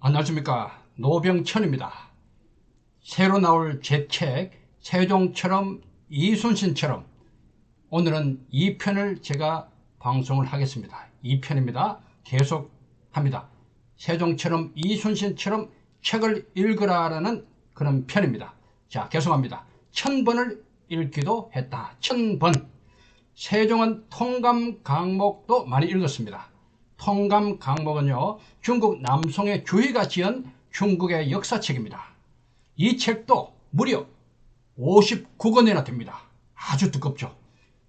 안녕하십니까, 노병천입니다. 새로 나올 제 책 세종처럼 이순신처럼 오늘은 2편을 제가 방송을 하겠습니다. 2편입니다. 계속합니다. 세종처럼 이순신처럼 책을 읽으라라는 그런 편입니다. 자, 계속합니다. 1000번을 읽기도 했다. 1000번. 세종은 통감 강목도 많이 읽었습니다. 통감 강목은요, 중국 남송의 주희가 지은 중국의 역사책입니다. 이 책도 무려 59권이나 됩니다. 아주 두껍죠.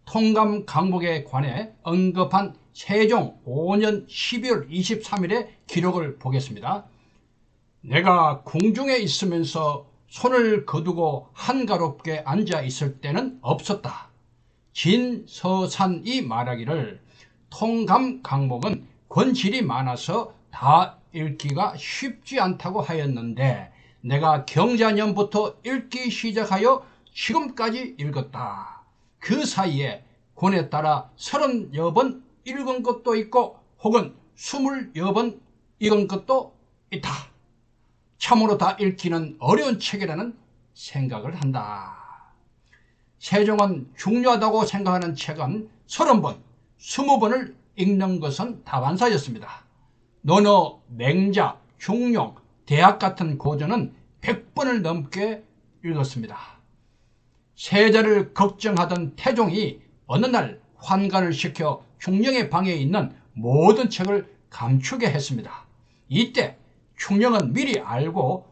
통감 강목에 관해 언급한 세종 5년 12월 23일의 기록을 보겠습니다. 내가 궁중에 있으면서 손을 거두고 한가롭게 앉아 있을 때는 없었다. 진서산이 말하기를 통감 강목은 권질이 많아서 다 읽기가 쉽지 않다고 하였는데 내가 경자년부터 읽기 시작하여 지금까지 읽었다. 그 사이에 권에 따라 30여 번 읽은 것도 있고 혹은 20여 번 읽은 것도 있다. 참으로 다 읽기는 어려운 책이라는 생각을 한다. 세종은 중요하다고 생각하는 책은 30번, 20번을 읽는 것은 다반사였습니다. 논어, 맹자, 중용, 대학 같은 고전은 100번을 넘게 읽었습니다. 세자를 걱정하던 태종이 어느 날 환관을 시켜 충령의 방에 있는 모든 책을 감추게 했습니다. 이때 충령은 미리 알고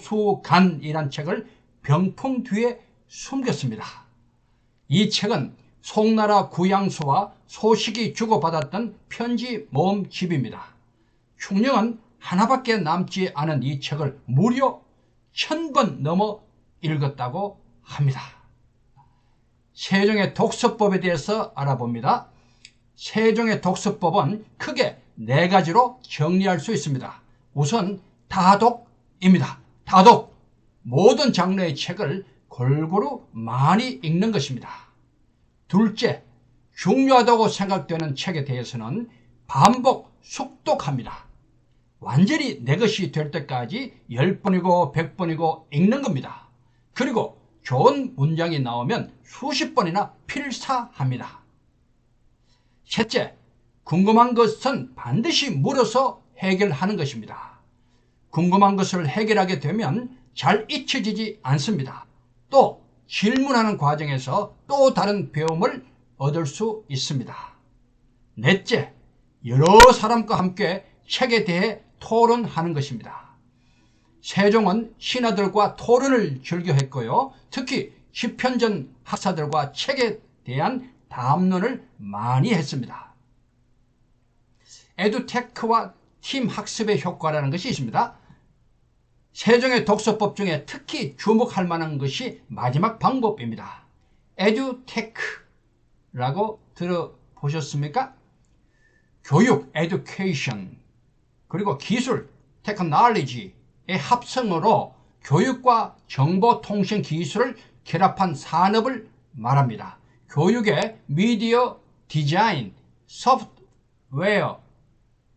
구소수간이란 책을 병풍 뒤에 숨겼습니다. 이 책은 송나라 구양수와 소식이 주고받았던 편지 모음집입니다. 충령은 하나밖에 남지 않은 이 책을 무려 1000번 넘어 읽었다고 합니다. 세종의 독서법에 대해서 알아봅니다. 세종의 독서법은 크게 4가지로 정리할 수 있습니다. 우선 다독입니다. 다독, 모든 장르의 책을 골고루 많이 읽는 것입니다. 둘째, 중요하다고 생각되는 책에 대해서는 반복 숙독합니다. 완전히 내 것이 될 때까지 10번이고 100번이고 읽는 겁니다. 그리고 좋은 문장이 나오면 수십 번이나 필사합니다. 셋째, 궁금한 것은 반드시 물어서 해결하는 것입니다. 궁금한 것을 해결하게 되면 잘 잊혀지지 않습니다. 또 질문하는 과정에서 또 다른 배움을 얻을 수 있습니다. 넷째, 여러 사람과 함께 책에 대해 토론하는 것입니다. 세종은 신하들과 토론을 즐겨 했고요. 특히 시편전 학사들과 책에 대한 담론을 많이 했습니다. 에듀테크와 팀 학습의 효과라는 것이 있습니다. 세종의 독서법 중에 특히 주목할 만한 것이 마지막 방법입니다. 에듀테크라고 들어보셨습니까? 교육, education, 그리고 기술, technology의 합성어로 교육과 정보통신 기술을 결합한 산업을 말합니다. 교육의 미디어 디자인, 소프트웨어,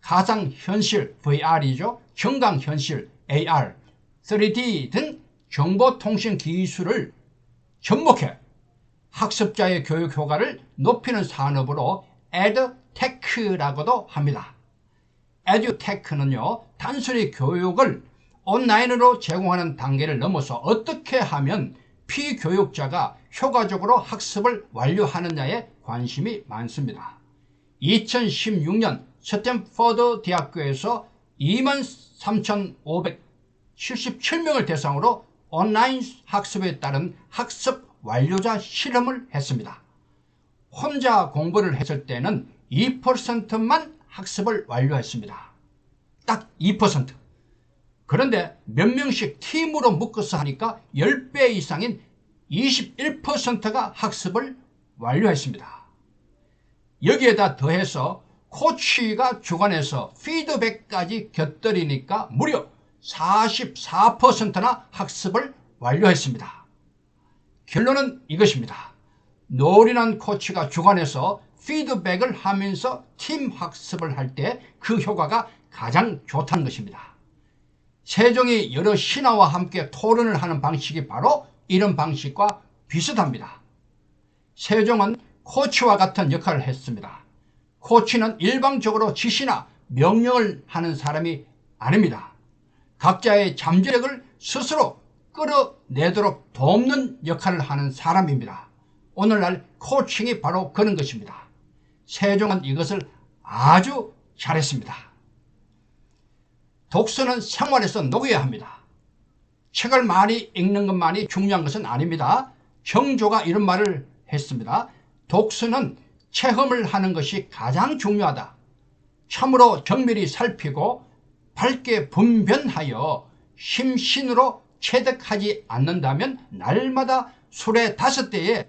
가상현실 VR이죠. 증강현실 AR, 3D 등 정보통신 기술을 접목해 학습자의 교육 효과를 높이는 산업으로 edtech라고도 합니다. edutech는요, 단순히 교육을 온라인으로 제공하는 단계를 넘어서 어떻게 하면 피교육자가 효과적으로 학습을 완료하느냐에 관심이 많습니다. 2016년 스탠퍼드 대학교에서 23,577명을 대상으로 온라인 학습에 따른 학습 완료자 실험을 했습니다. 혼자 공부를 했을 때는 2%만 학습을 완료했습니다. 딱 2%. 그런데 몇 명씩 팀으로 묶어서 하니까 10배 이상인 21%가 학습을 완료했습니다. 여기에다 더해서 코치가 주관해서 피드백까지 곁들이니까 무려 44%나 학습을 완료했습니다. 결론은 이것입니다. 노련한 코치가 주관해서 피드백을 하면서 팀 학습을 할 때 그 효과가 가장 좋다는 것입니다. 세종이 여러 신하와 함께 토론을 하는 방식이 바로 이런 방식과 비슷합니다. 세종은 코치와 같은 역할을 했습니다. 코치는 일방적으로 지시나 명령을 하는 사람이 아닙니다. 각자의 잠재력을 스스로 끌어내도록 돕는 역할을 하는 사람입니다. 오늘날 코칭이 바로 그런 것입니다. 세종은 이것을 아주 잘했습니다. 독서는 생활에서 녹여야 합니다. 책을 많이 읽는 것만이 중요한 것은 아닙니다. 정조가 이런 말을 했습니다. 독서는 체험을 하는 것이 가장 중요하다. 참으로 정밀히 살피고 밝게 분별하여 심신으로 체득하지 않는다면 날마다 술에 5대의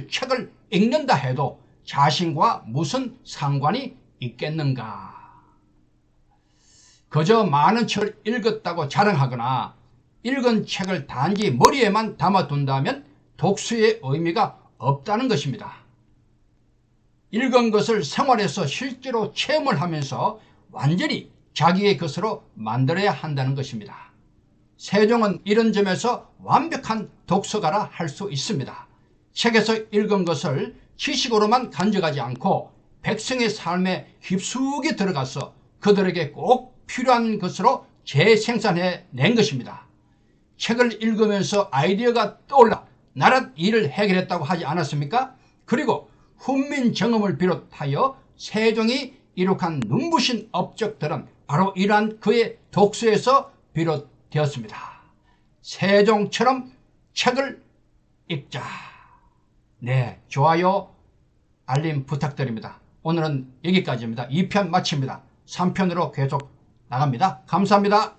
책을 읽는다 해도 자신과 무슨 상관이 있겠는가. 그저 많은 책을 읽었다고 자랑하거나 읽은 책을 단지 머리에만 담아둔다면 독서의 의미가 없다는 것입니다. 읽은 것을 생활에서 실제로 체험을 하면서 완전히 자기의 것으로 만들어야 한다는 것입니다. 세종은 이런 점에서 완벽한 독서가라 할 수 있습니다. 책에서 읽은 것을 지식으로만 간직하지 않고 백성의 삶에 깊숙이 들어가서 그들에게 꼭 필요한 것으로 재생산해낸 것입니다. 책을 읽으면서 아이디어가 떠올라 나랏 일을 해결했다고 하지 않았습니까? 그리고 훈민정음을 비롯하여 세종이 이룩한 눈부신 업적들은 바로 이러한 그의 독서에서 비롯되었습니다. 세종처럼 책을 읽자. 네, 좋아요, 알림 부탁드립니다. 오늘은 여기까지입니다. 2편 마칩니다. 3편으로 계속 나갑니다. 감사합니다.